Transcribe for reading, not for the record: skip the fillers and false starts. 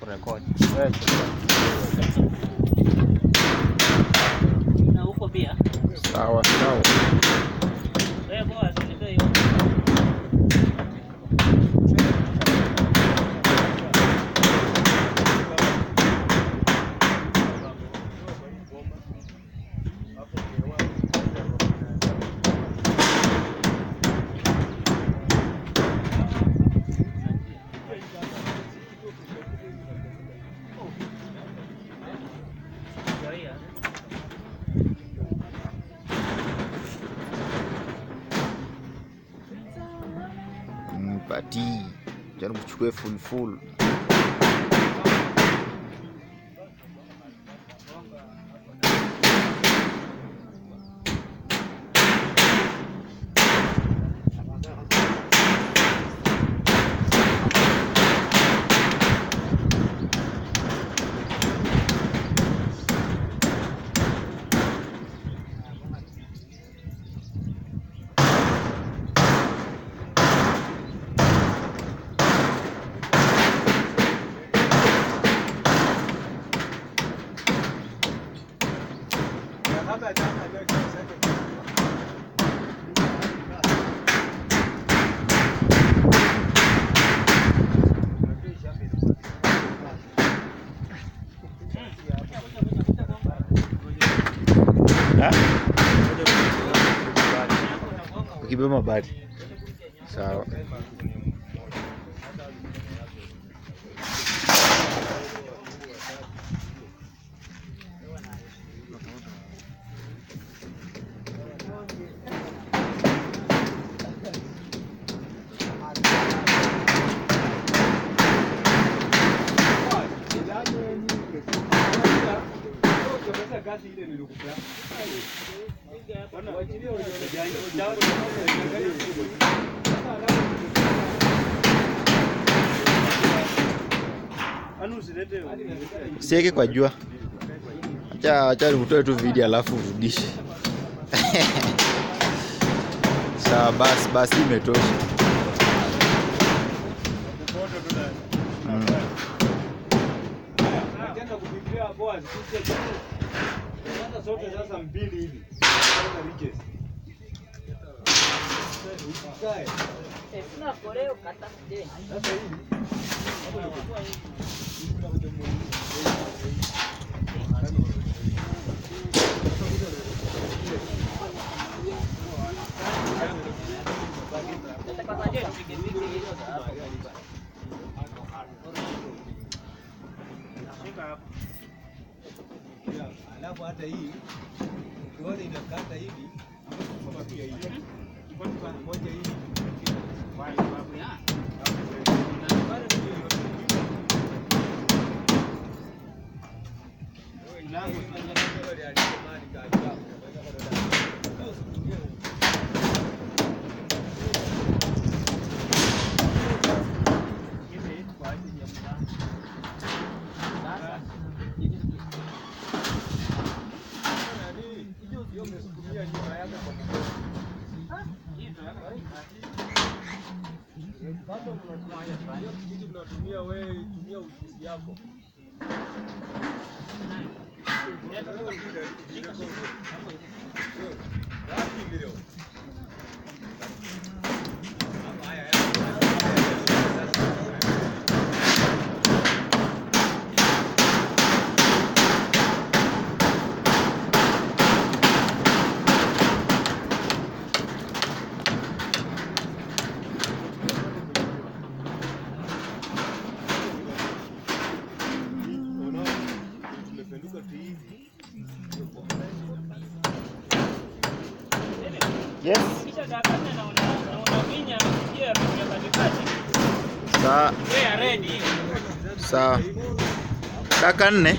Record. Na huko pia. Sawa sawa. Wewe boa usilete hiyo. Pati jaribu kuchukua full. Ukibeba mabati. Sawa. Sieke kwa jua. Acha utoe tu video alafu urudishe. Sawa basi imetosha. Nataka kupitia boa sisi. Sasa sote sasa mbili hivi. Sina koleo kata mjeni. Sasa hivi. Alafu hata hii ukiona inakata hivi kama pia hivi. Kwa moja hivi. Unatumia wewe, tumia ujuzi yako. Yes. Sawa. Dakika 4.